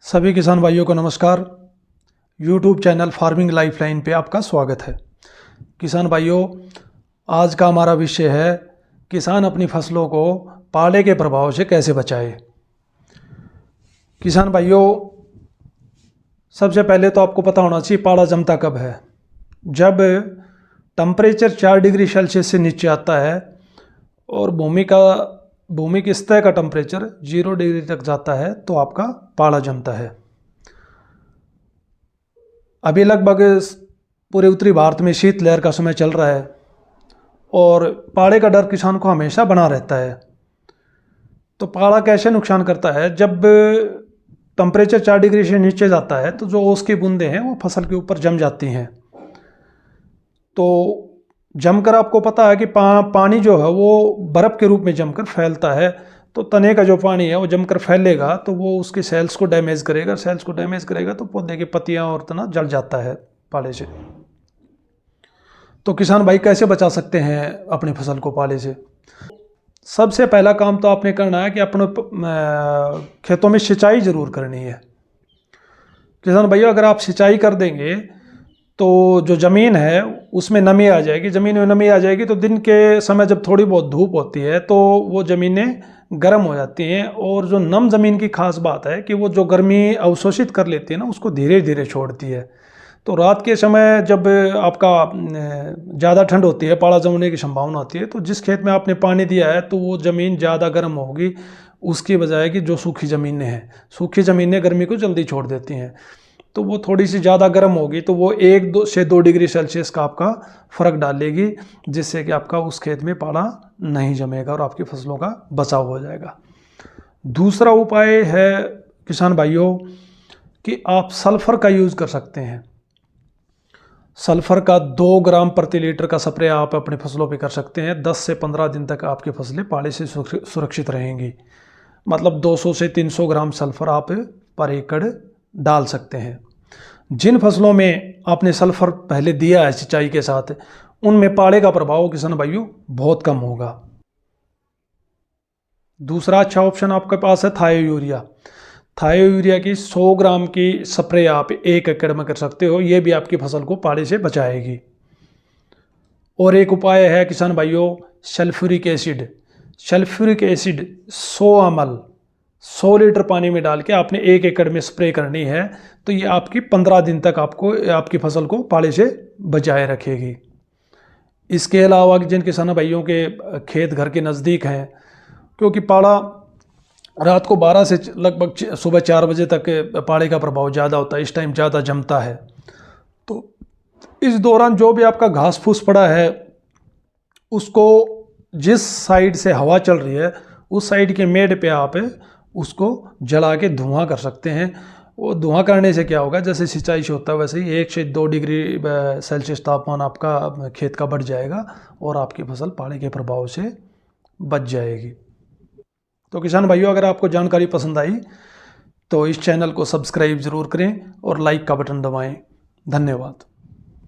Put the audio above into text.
सभी किसान भाइयों को नमस्कार। YouTube चैनल फार्मिंग लाइफलाइन पे आपका स्वागत है। किसान भाइयों, आज का हमारा विषय है किसान अपनी फसलों को पाले के प्रभाव से कैसे बचाए। किसान भाइयों, सबसे पहले तो आपको पता होना चाहिए पाला जमता कब है। जब टेम्परेचर 4 डिग्री सेल्सियस से नीचे आता है और भूमि की सतह का टेम्परेचर 0 डिग्री तक जाता है तो आपका पाला जमता है। अभी लगभग पूरे उत्तरी भारत में शीतलहर का समय चल रहा है और पाले का डर किसान को हमेशा बना रहता है। तो पाला कैसे नुकसान करता है? जब टेम्परेचर 4 डिग्री से नीचे जाता है तो जो ओस की बूंदें हैं वो फसल के ऊपर जम जाती हैं। तो जमकर आपको पता है कि पानी जो है वो बर्फ़ के रूप में जमकर फैलता है। तो तने का जो पानी है वो जमकर फैलेगा तो वो उसके सेल्स को डैमेज करेगा तो पौधे की पत्तियां और तना जल जाता है पाले से। तो किसान भाई कैसे बचा सकते हैं अपनी फसल को पाले से? सबसे पहला काम तो आपने करना है कि अपने खेतों में सिंचाई ज़रूर करनी है। किसान भैया, अगर आप सिंचाई कर देंगे तो जो ज़मीन है उसमें नमी आ जाएगी। ज़मीन में नमी आ जाएगी तो दिन के समय जब थोड़ी बहुत धूप होती है तो वो ज़मीनें गर्म हो जाती हैं। और जो नम ज़मीन की खास बात है कि वो जो गर्मी अवशोषित कर लेती है ना, उसको धीरे धीरे छोड़ती है। तो रात के समय जब आपका ज़्यादा ठंड होती है, पाला जमने की संभावना होती है, तो जिस खेत में आपने पानी दिया है तो वो ज़मीन ज़्यादा गर्म होगी उसकी बजाय कि जो सूखी ज़मीनें हैं, सूखी ज़मीनें गर्मी को जल्दी छोड़ देती हैं। तो वो थोड़ी सी ज़्यादा गर्म होगी तो वो 1 से 2 डिग्री सेल्सियस का आपका फ़र्क डालेगी, जिससे कि आपका उस खेत में पाला नहीं जमेगा और आपकी फसलों का बचाव हो जाएगा। दूसरा उपाय है किसान भाइयों कि आप सल्फ़र का यूज़ कर सकते हैं। सल्फ़र का 2 ग्राम प्रति लीटर का स्प्रे आप अपनी फसलों पे कर सकते हैं। 10 से 15 दिन तक आपकी फसलें पाले से सुरक्षित रहेंगी। मतलब 200 से 300 ग्राम सल्फ़र आप पर एकड़ डाल सकते हैं। जिन फसलों में आपने सल्फ़र पहले दिया है सिंचाई के साथ, उनमें पाले का प्रभाव किसान भाइयों बहुत कम होगा। दूसरा अच्छा ऑप्शन आपके पास है थायो यूरिया। थायो यूरिया की 100 ग्राम की स्प्रे आप 1 एकड़ में कर सकते हो। ये भी आपकी फसल को पाले से बचाएगी। और एक उपाय है किसान भाइयों sulphuric acid. Sulphuric acid 100 ml 100 litre पानी में डाल के आपने 1 एकड़ में स्प्रे करनी है। तो ये आपकी 15 दिन तक आपकी फसल को पाले से बचाए रखेगी। इसके अलावा जिन किसान भाइयों के खेत घर के नज़दीक हैं, क्योंकि पाला रात को 12 से लगभग सुबह 4 बजे तक पाले का प्रभाव ज़्यादा होता है, इस टाइम ज़्यादा जमता है। तो इस दौरान जो भी आपका घास फूस पड़ा है उसको जिस साइड से हवा चल रही है उस साइड के मेड़ पे आप उसको जला के धुआं कर सकते हैं। वो धुआं करने से क्या होगा, जैसे सिंचाई से होता है वैसे ही 1 से 2 डिग्री सेल्सियस तापमान आपका खेत का बढ़ जाएगा और आपकी फसल पाले के प्रभाव से बच जाएगी। तो किसान भाइयों, अगर आपको जानकारी पसंद आई तो इस चैनल को सब्सक्राइब ज़रूर करें और लाइक का बटन दबाएं। धन्यवाद।